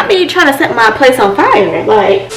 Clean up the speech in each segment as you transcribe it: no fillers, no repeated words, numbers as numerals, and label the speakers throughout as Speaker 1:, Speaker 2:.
Speaker 1: not me trying to set my place on fire. Like,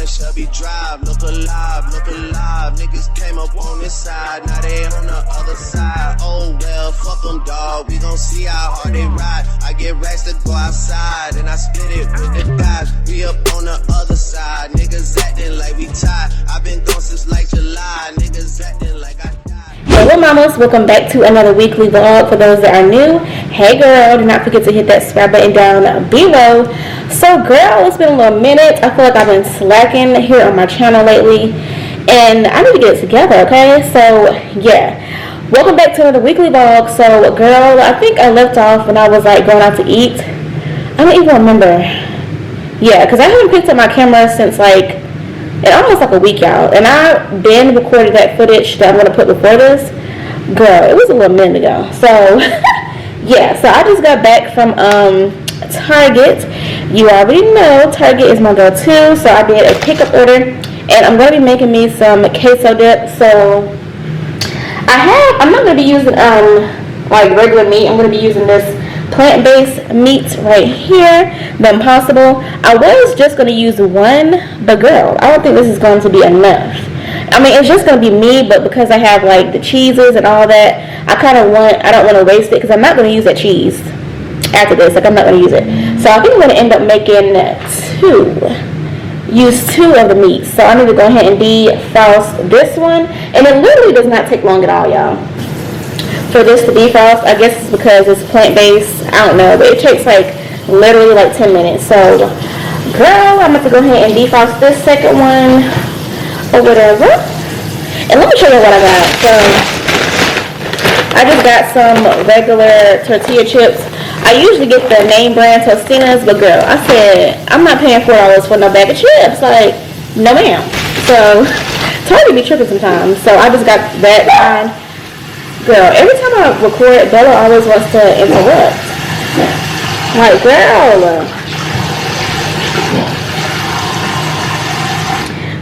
Speaker 2: Shelby Drive, look alive, niggas came up on this side, now they on the other side. Oh well, fuck them dawg, we gon' see how hard they ride. I get racks to go outside, and I split it with the guys. We up on the other side, niggas acting like we tied. I've been gone since like July, niggas acting like I died.
Speaker 1: Hello mamas, welcome back to another weekly vlog. For those that are new, hey girl, do not forget to hit that subscribe button down below. So girl, it's been a little minute. I feel like I've been slacking here on my channel lately, and I need to get it together, okay? So yeah, welcome back to another weekly vlog. So girl, I think I left off when I was like going out to eat. I don't even remember. Yeah, because I haven't picked up my camera since like almost like a week out, and I've been recorded that footage that I'm going to put before this. Girl, it was a little minute ago. So yeah, so I just got back from Target. You already know Target is my go-to, so I did a pickup order, and I'm going to be making me some queso dip. So I'm not going to be using like regular meat. I'm going to be using this plant-based meat right here, the Impossible. I was just going to use one, but girl, I don't think this is going to be enough. I mean, it's just going to be me, but because I have like the cheeses and all that, I don't want to waste it, because I'm not going to use that cheese after this. Like, I'm not going to use it. So I think I'm going to end up making use two of the meats. So I need to go ahead and defrost this one, and it literally does not take long at all, y'all, for this to defrost. I guess it's because it's plant-based, I don't know, but it takes like literally like 10 minutes. So girl, I'm going to go ahead and defrost this second one or whatever, and let me show you what I got. So I just got some regular tortilla chips. I usually get the name brand Tostinas, but girl, I said I'm not paying $4 for no bag of chips. Like, no ma'am. So Target be tripping sometimes. So I just got that kind. Girl, every time I record, Bella always wants to interrupt. Like, girl.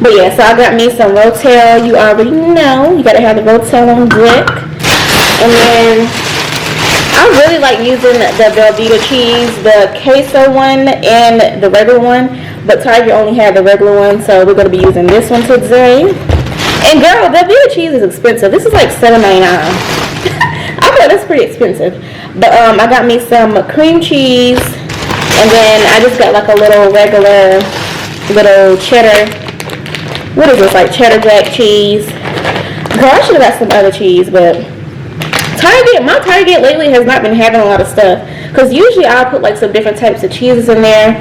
Speaker 1: But yeah, so I got me some Rotel. You already know, you gotta have the Rotel on deck. And then I really like using the Velveeta cheese, the queso one and the regular one, but Target only had the regular one, so we're gonna be using this one today. And girl, the Velveeta cheese is expensive. This is like $7.99. I thought that's pretty expensive. But I got me some cream cheese, and then I just got like a little regular little cheddar. What is this, like cheddar jack cheese? Girl, I should have got some other cheese, but my Target lately has not been having a lot of stuff, because usually I'll put like some different types of cheeses in there,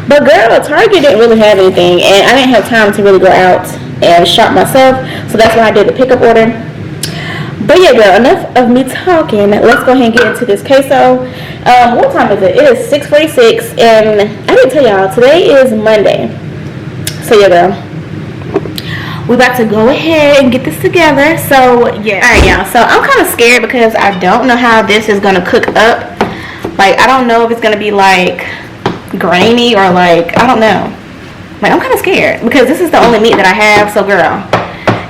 Speaker 1: but girl, Target didn't really have anything, and I didn't have time to really go out and shop myself, so that's why I did the pickup order. But yeah girl, enough of me talking. Let's go ahead and get into this queso. What time is it? It is 6:46, and I didn't tell y'all, today is Monday. So yeah girl, we're about to go ahead and get this together. So yeah, alright y'all, so I'm kind of scared because I don't know how this is gonna cook up. Like, I don't know if it's gonna be like grainy or like, I don't know. Like, I'm kind of scared because this is the only meat that I have. So girl,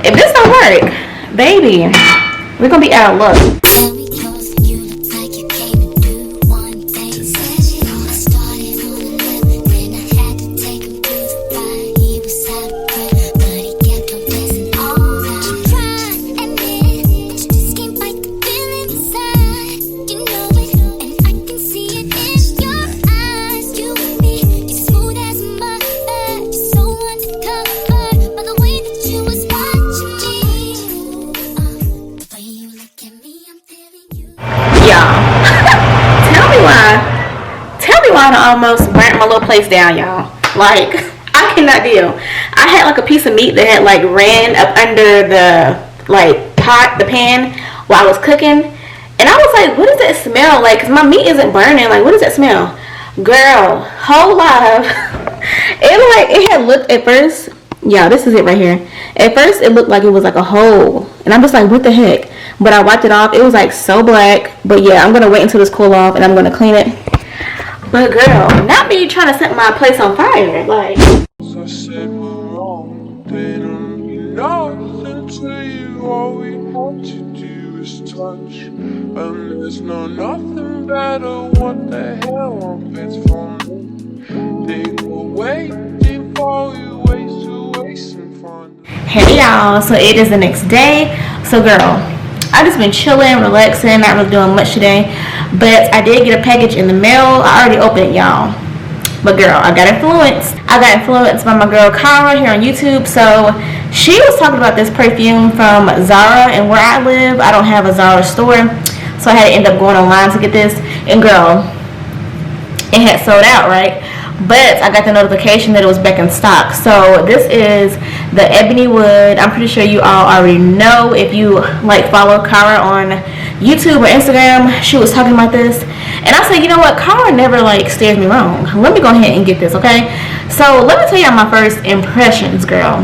Speaker 1: if this don't work, baby, we're gonna be out of luck. I almost burnt my little place down, y'all. Like, I cannot deal. I had like a piece of meat that had like ran up under the like pot, the pan, while I was cooking, and I was like, what does that smell like? Because my meat isn't burning. Like, what does that smell? Girl, whole live. It had looked at first, yeah, this is it right here. At first it looked like it was like a hole, and I'm just like, what the heck? But I wiped it off. It was like so black. But yeah, I'm gonna wait until this cool off, and I'm gonna clean it. But girl, not me trying to set my place on fire. Like,
Speaker 2: So I said we're wrong, they don't know until you all we
Speaker 3: want to do is touch, and there's nothing better. What the hell on it's for me? They were waiting for you, wasting fun.
Speaker 1: Hey y'all, so it is the next day. So girl, I just been chilling, relaxing, not really doing much today, but I did get a package in the mail. I already opened it, y'all. But girl, I got influenced by my girl Cara here on YouTube. So she was talking about this perfume from Zara, and where I live, I don't have a Zara store, so I had to end up going online to get this. And girl, it had sold out, right? But I got the notification that it was back in stock. So this is the Ebony Wood. I'm pretty sure you all already know if you like follow Cara on YouTube or Instagram. She was talking about this, and I said, you know what, Cara never like steers me wrong. Let me go ahead and get this, okay? So let me tell y'all my first impressions, girl.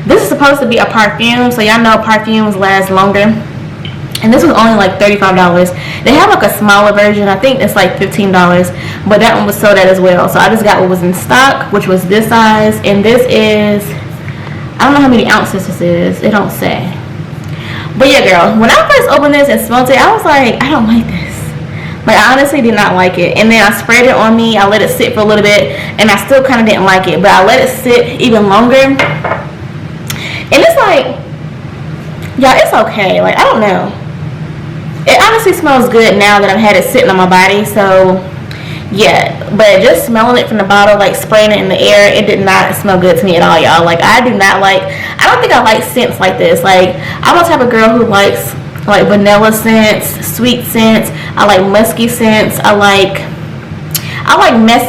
Speaker 1: This is supposed to be a perfume, so y'all know perfumes last longer. And this was only like $35. They have like a smaller version. I think it's like $15, but that one was sold out as well. So I just got what was in stock, which was this size. And this is, I don't know how many ounces this is. It don't say. But yeah, girl, when I first opened this and smelled it, I was like, I don't like this. Like, I honestly did not like it. And then I sprayed it on me. I let it sit for a little bit, and I still kind of didn't like it. But I let it sit even longer. And it's like, y'all, it's okay. Like, I don't know. It honestly smells good now that I've had it sitting on my body. So yeah, but just smelling it from the bottle, like spraying it in the air, it did not smell good to me at all, y'all. Like, I don't think I like scents like this. Like, I'm the type of girl who likes like vanilla scents, sweet scents. I like musky scents. I like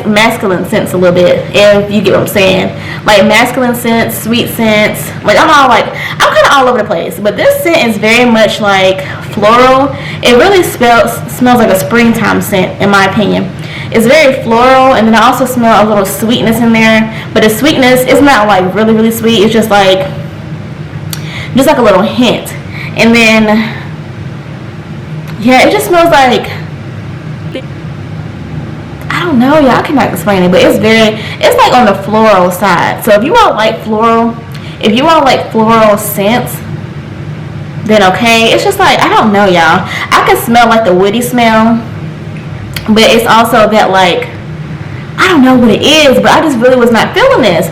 Speaker 1: masculine scents a little bit, if you get what I'm saying. Like masculine scents, sweet scents. Like, I'm kind of all over the place. But this scent is very much like floral. It really smells like a springtime scent, in my opinion. It's very floral, and then I also smell a little sweetness in there. But the sweetness is not like really, really sweet. It's just like a little hint. And then, yeah, it just smells like, I don't know, y'all, I cannot explain it, but it's like on the floral side. So if you all like floral scents, then okay. It's just like, I don't know, y'all. I can smell like the woody smell, but it's also that, like, I don't know what it is, but I just really was not feeling this.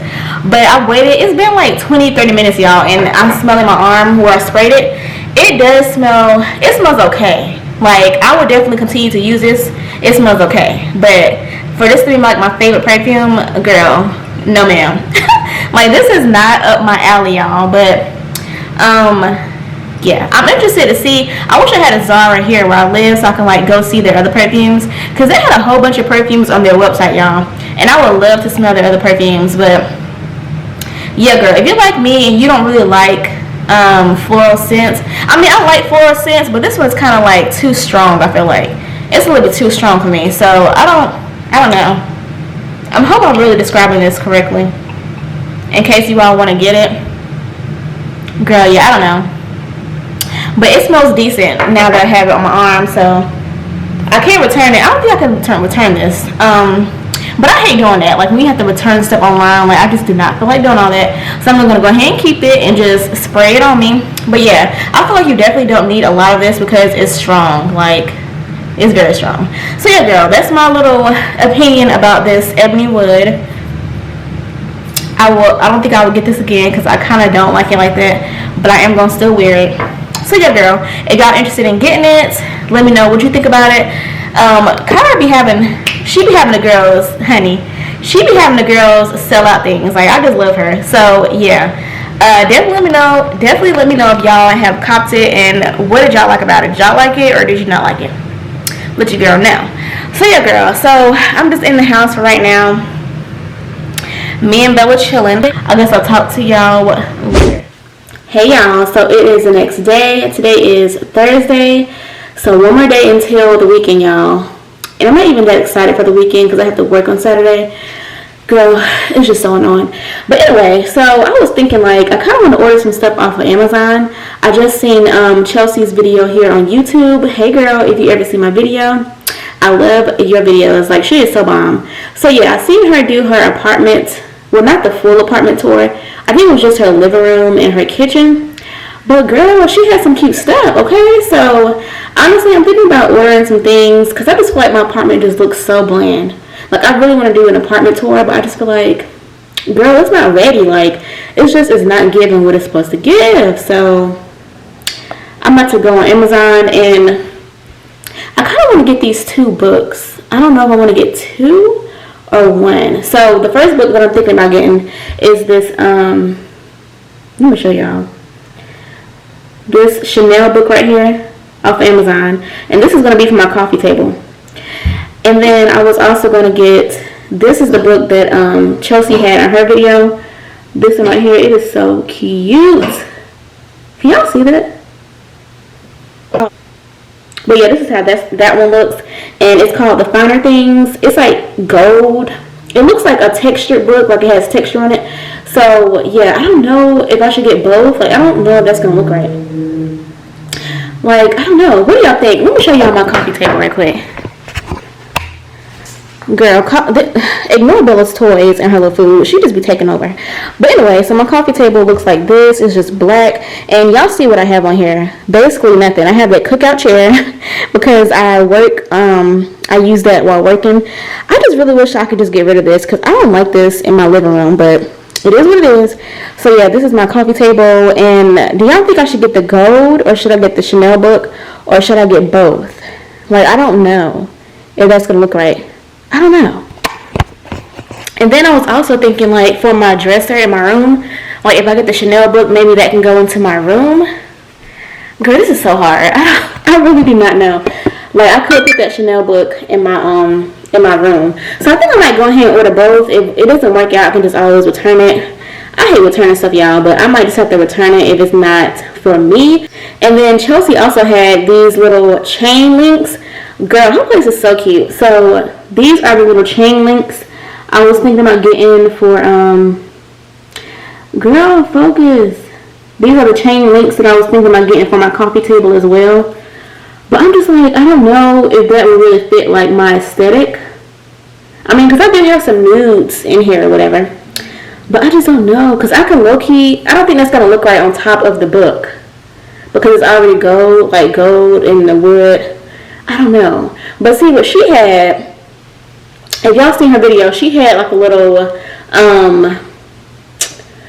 Speaker 1: But I waited, it's been like 20-30 minutes, y'all, and I'm smelling my arm where I sprayed it. It smells okay. Like, I would definitely continue to use this. It smells okay. But for this to be like my favorite perfume, girl, no ma'am. Like, this is not up my alley, y'all. But yeah, I'm interested to see. I wish I had a Zara here where I live so I can like go see their other perfumes, because they had a whole bunch of perfumes on their website, y'all, and I would love to smell their other perfumes. But yeah, girl, if you're like me and you don't really like floral scents, I mean, I like floral scents, but this one's kind of like too strong. I feel like it's a little bit too strong for me, so I don't know. I hope I'm really describing this correctly, in case you all want to get it. Girl, yeah, I don't know, but it smells decent now that I have it on my arm. So I can't return it. I don't think I can return this. But I hate doing that. Like, when you have to return stuff online, like, I just do not feel like doing all that. So I'm going to go ahead and keep it and just spray it on me. But yeah, I feel like you definitely don't need a lot of this because it's strong. Like, it's very strong. So yeah, girl, that's my little opinion about this Ebony Wood. I don't think I will get this again because I kind of don't like it like that. But I am going to still wear it. So yeah, girl, if y'all interested in getting it, let me know what you think about it. Cara be having the girls, honey. She be having the girls sell out things. Like, I just love her. So yeah, definitely let me know if y'all have copped it, and what did y'all like about it. Did y'all like it or did you not like it? Let your girl know. So yeah, girl, so I'm just in the house for right now. Me and Bella chilling. I guess I'll talk to y'all later. Hey y'all, so it is the next day. Today is Thursday, so one more day until the weekend, y'all. And I'm not even that excited for the weekend because I have to work on Saturday. Girl, it's just so annoying. But anyway, so I was thinking, like, I kind of want to order some stuff off of Amazon. I just seen Chelsea's video here on YouTube. Hey girl, if you ever see my video, I love your videos. Like, she is so bomb. So yeah, I seen her do her apartment, well, not the full apartment tour. I think it was just her living room and her kitchen. But girl, she had some cute stuff, okay? So honestly, I'm thinking about ordering some things because I just feel like my apartment just looks so bland. Like, I really want to do an apartment tour, but I just feel like, girl, it's not ready. Like, it's not giving what it's supposed to give. So I'm about to go on Amazon, and I kind of want to get these 2 books. I don't know if I want to get 2 or 1. So the first book that I'm thinking about getting is this, let me show y'all. This Chanel book right here off Amazon. And this is going to be for my coffee table. And then I was also going to get, this is the book that Chelsea had in her video. This one right here. It is so cute. Can y'all see that? But yeah, this is how that one looks. And it's called The Finer Things. It's like gold. It looks like a textured book, like it has texture on it. So yeah, I don't know if I should get both. Like, I don't know if that's going to look right. Like, I don't know. What do y'all think? Let me show y'all my coffee table right quick. Girl, ignore Bella's toys and her little food. She just be taking over. But anyway, so my coffee table looks like this. It's just black. And y'all see what I have on here. Basically nothing. I have that cookout chair because I work, I use that while working. I just really wish I could just get rid of this because I don't like this in my living room. But it is what it is. So yeah, this is my coffee table. And do y'all think I should get the gold or should I get the Chanel book or should I get both? Like, I don't know if that's going to look right. I don't know. And then I was also thinking, like, for my dresser in my room, like, if I get the Chanel book, maybe that can go into my room. Girl, this is so hard. I really do not know. Like, I could put that Chanel book in my room. So I think I might go ahead and order both. If it doesn't work out, I can just always return it. I hate returning stuff, y'all, but I might just have to return it if it's not for me. And then Chelsea also had these little chain links. Girl, her place is so cute. So these are the little chain links I was thinking about getting for, girl, focus. These are the chain links that I was thinking about getting for my coffee table as well. But I'm just like, I don't know if that would really fit, like, my aesthetic. I mean, because I did have some nudes in here or whatever. But I just don't know. Because I can low-key, I don't think that's going to look right on top of the book. Because it's already gold, like gold in the wood. I don't know. But see what she had, if y'all seen her video, she had like a little,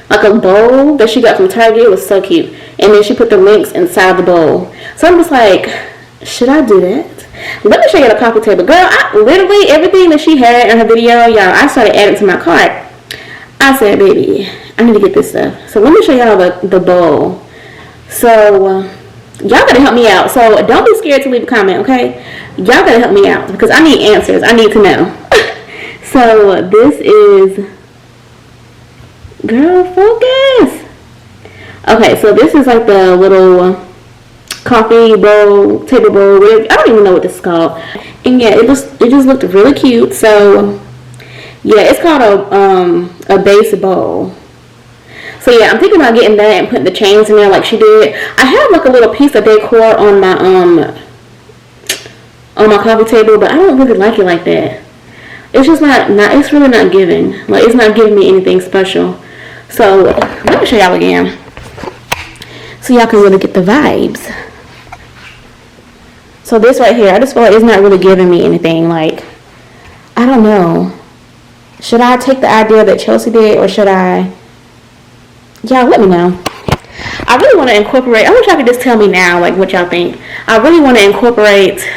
Speaker 1: like a bowl that she got from Target. It was so cute. And then she put the links inside the bowl. So I'm just like, should I do that? Let me show you the coffee table. Girl, literally everything that she had in her video, y'all, I started adding to my cart. I said, baby, I need to get this stuff. So let me show y'all the bowl. So y'all gotta help me out. So don't be scared to leave a comment, okay? Y'all gotta help me out because I need answers. I need to know. So this is, girl, focus. Okay, so this is like the little coffee bowl, table bowl, whatever. I don't even know what this is called. And yeah, it just looked really cute. So yeah, it's called a base bowl. So yeah, I'm thinking about getting that and putting the chains in there like she did. I have like a little piece of decor on my coffee table, but I don't really like it like that. It's just not it's really not giving. Like, it's not giving me anything special. So let me show y'all again, so y'all can really get the vibes. So this right here, I just feel like it's not really giving me anything. Like, I don't know. Should I take the idea that Chelsea did, or should I? Y'all let me know. I really want to incorporate, I wish y'all could just tell me now, like, what y'all think. I really want to incorporate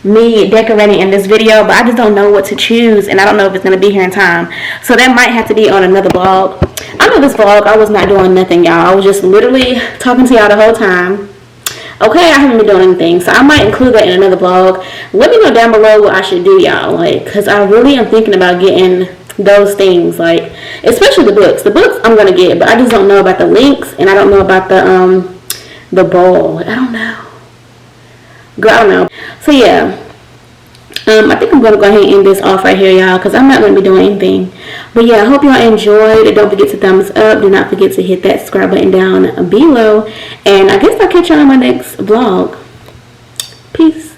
Speaker 1: me decorating in this video, but I just don't know what to choose, and I don't know if it's going to be here in time. So that might have to be on another vlog. I know this vlog, I was not doing nothing, y'all. I was just literally talking to y'all the whole time. Okay, I haven't been doing anything, so I might include that in another vlog. Let me know down below what I should do, y'all. Like, because I really am thinking about getting those things, like, especially the books. The books I'm gonna get, but I just don't know about the links, and I don't know about the bowl. I don't know. Girl, I don't know. So yeah, I think I'm gonna go ahead and end this off right here, y'all, because I'm not gonna be doing anything. But yeah, I hope y'all enjoyed. Don't forget to thumbs up. Do not forget to hit that subscribe button down below, and I guess I'll catch y'all in my next vlog. Peace.